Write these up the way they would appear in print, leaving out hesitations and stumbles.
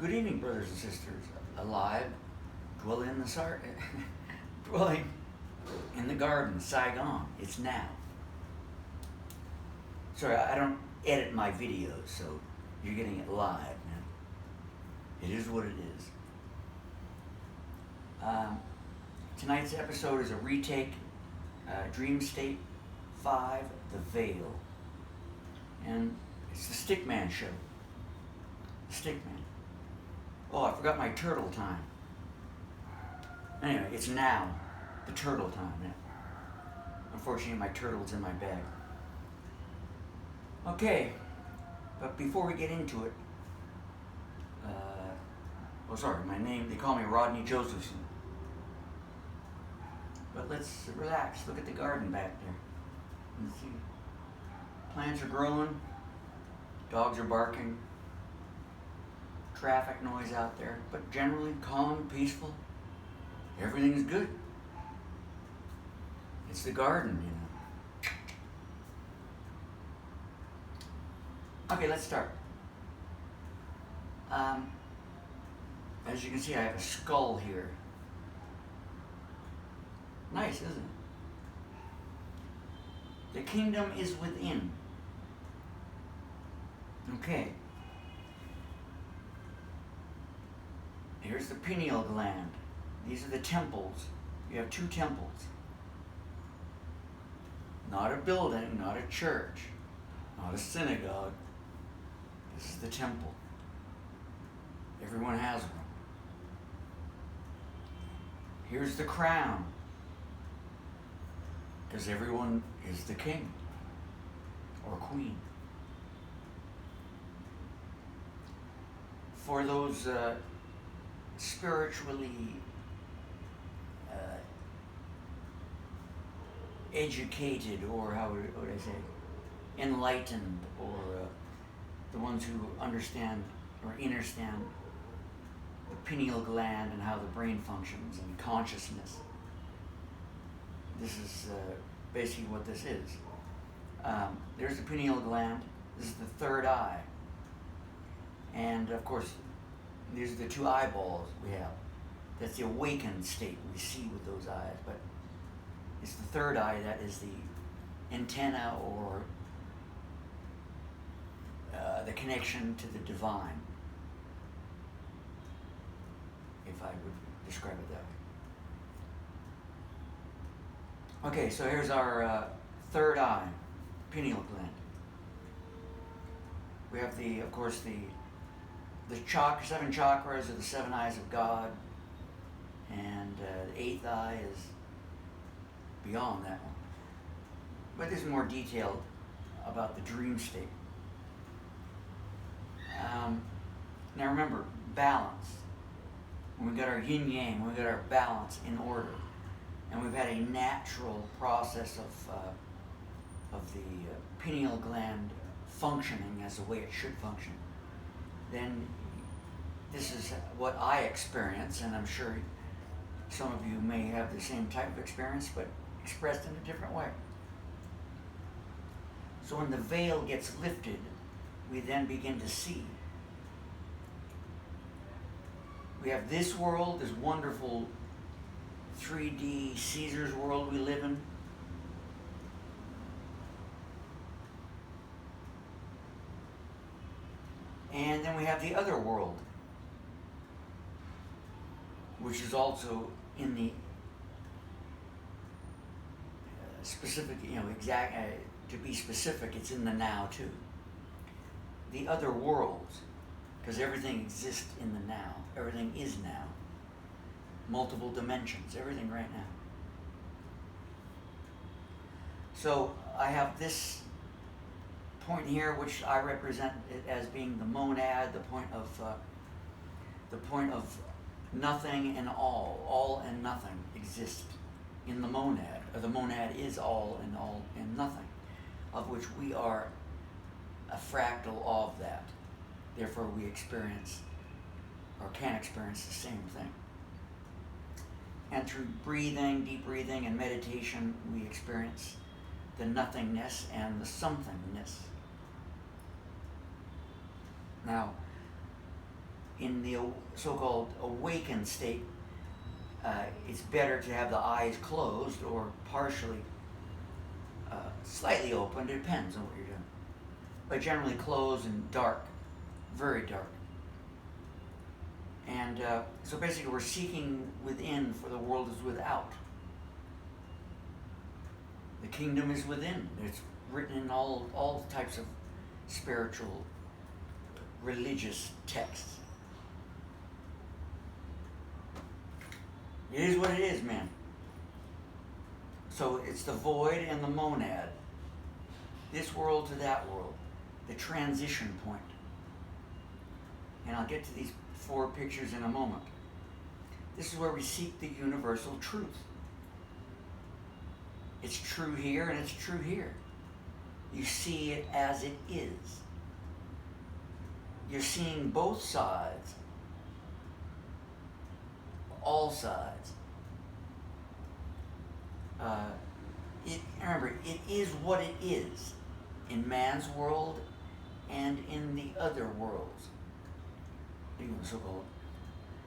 Good evening, brothers and sisters. Alive, dwelling in the dwelling in the garden, Saigon. It's now. Sorry, I don't edit my videos, so you're getting it live, man. It is what it is. Tonight's episode is a retake, Dream State 5, The Veil. And it's the Stickman show. Stickman. Oh, I forgot my turtle time. Anyway, it's now the turtle time. Yeah. Unfortunately, my turtle's in my bag. Okay, but before we get into it, my name, they call me Rodney Josephson. But let's relax, look at the garden back there. Let's see. Plants are growing, dogs are barking, traffic noise out there, but generally calm, peaceful. Everything's good. It's the garden, you know. Okay, let's start. As you can see, I have a skull here. Nice, isn't it? The kingdom is within. Okay. Here's the pineal gland. These are the temples. You have two temples. Not a building, not a church, not a synagogue. This is the temple. Everyone has one. Here's the crown. Because everyone is the king or queen. For those spiritually educated, or how would I say, enlightened, or the ones who understand or understand the pineal gland and how the brain functions and consciousness. This is basically what this is. There's the pineal gland. This is the third eye. And of course, these are the two eyeballs we have. That's the awakened state we see with those eyes. But it's the third eye that is the antenna, or the connection to the divine, if I would describe it that way. Okay, so here's our third eye, pineal gland. We have of course, the seven chakras are the seven eyes of God, and the eighth eye is beyond that one. But there's more detail about the dream state. Now remember, balance. When we got our yin-yang, when we got our balance in order, and we've had a natural process of the pineal gland functioning as the way it should function, then this is what I experience, and I'm sure some of you may have the same type of experience, but expressed in a different way. So when the veil gets lifted, we then begin to see. We have this world, this wonderful 3D Caesar's world we live in. And then we have the other world, which is also in the specific, to be specific, it's in the now too. The other worlds, because everything exists in the now. Everything is now. Multiple dimensions, everything right now. So I have this point here, which I represent it as being the monad, the point of nothing and all and nothing exist in the monad, or the monad is all and nothing, of which we are a fractal of that. Therefore we experience, or can experience, the same thing. And through breathing, deep breathing and meditation, we experience the nothingness and the somethingness. Now, in the so-called awakened state, it's better to have the eyes closed or partially, slightly open. It depends on what you're doing. But generally closed and dark, very dark. And so basically we're seeking within, for the world is without. The kingdom is within. It's written in all types of spiritual, religious texts. It is what it is, man. So it's the void and the monad. This world to that world. The transition point. And I'll get to these 4 pictures in a moment. This is where we seek the universal truth. It's true here and it's true here. You see it as it is. You're seeing both sides. All sides. Remember, it is what it is in man's world and in the other worlds. Even the so-called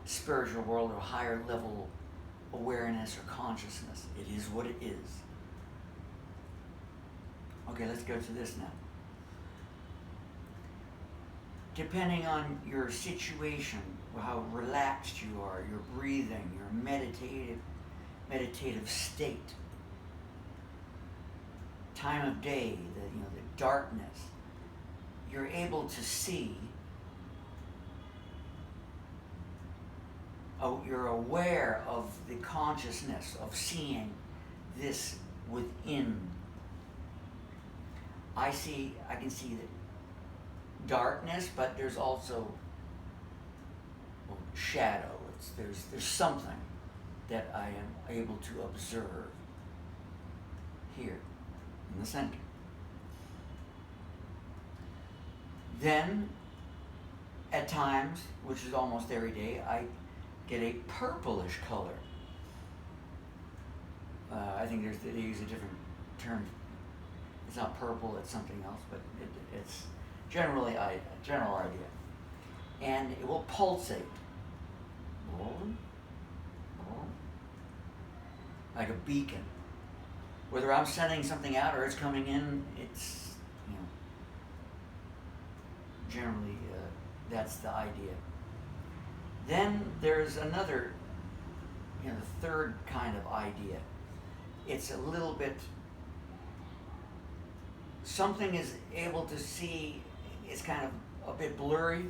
spiritual world or higher level awareness or consciousness. It is what it is. Okay, let's go to this now. Depending on your situation, how relaxed you are, your breathing, your meditative state, time of day, the darkness, you're able to see. You're aware of the consciousness of seeing this within. I can see the darkness, but there's also shadow. There's something that I am able to observe here in the center. Then, at times, which is almost every day, I get a purplish color. I think they use a different term. It's not purple, it's something else, but it's generally a general idea. And it will pulsate. Like a beacon. Whether I'm sending something out or it's coming in, it's, generally that's the idea. Then there's another, the third kind of idea. It's a little bit, something is able to see, it's kind of a bit blurry,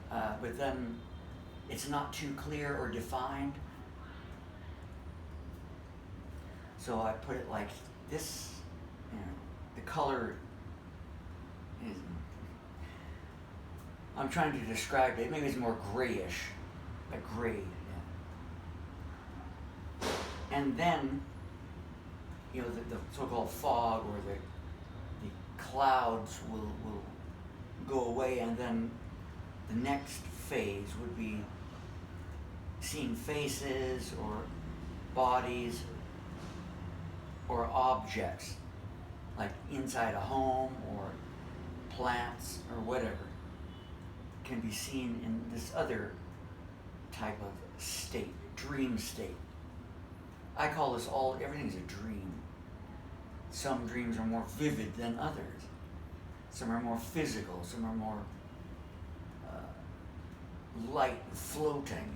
but then it's not too clear or defined. So I put it like this, the color is, I'm trying to describe it, maybe it's more grayish, like gray. Yeah. And then, the so-called fog or the clouds will go away, and then the next phase would be seeing faces or bodies or objects, like inside a home or plants or whatever, can be seen in this other type of state, dream state. I call this everything's a dream. Some dreams are more vivid than others. Some are more physical, some are more light, floating,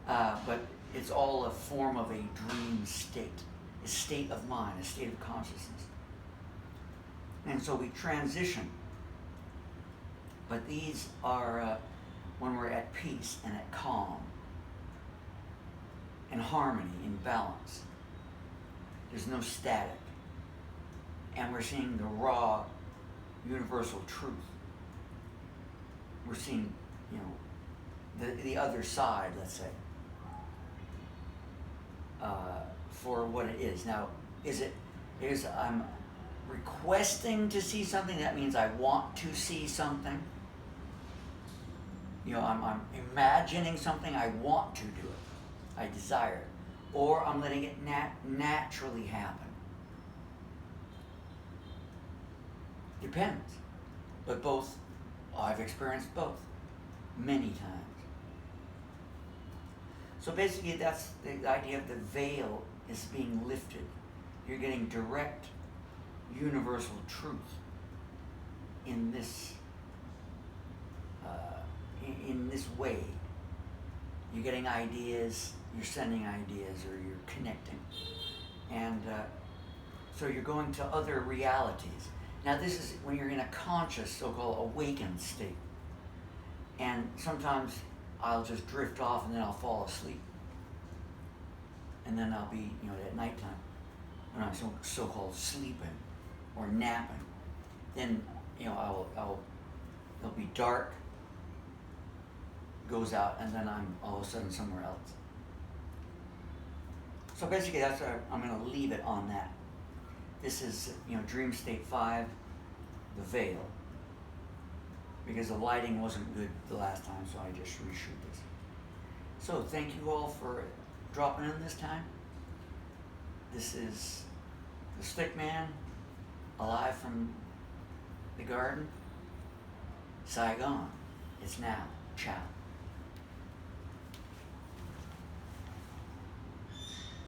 but it's all a form of a dream state, a state of mind, a state of consciousness. And so we transition. But these are when we're at peace and at calm, in harmony, in balance. There's no static. And we're seeing the raw, universal truth. We're seeing, the other side, let's say, for what it is. Now, I'm requesting to see something, that means I want to see something. I'm imagining something, I want to do it. I desire it. Or I'm letting it naturally happen. Depends. But both, I've experienced both. many times. So basically that's the idea of the veil is being lifted. You're getting direct universal truth in this in this way. You're getting ideas, you're sending ideas, or you're connecting. And so you're going to other realities. Now this is when you're in a conscious, so-called awakened state. And sometimes I'll just drift off and then I'll fall asleep. And then I'll be, at nighttime, when I'm so-called sleeping or napping. Then, it'll be dark, goes out, and then I'm all of a sudden somewhere else. So basically that's what I'm going to leave it on that. This is, dream state 5, the veil. Because the lighting wasn't good the last time, so I just reshoot this. So thank you all for dropping in this time. This is the Stick Man, alive from the garden. Saigon. It's now. Ciao.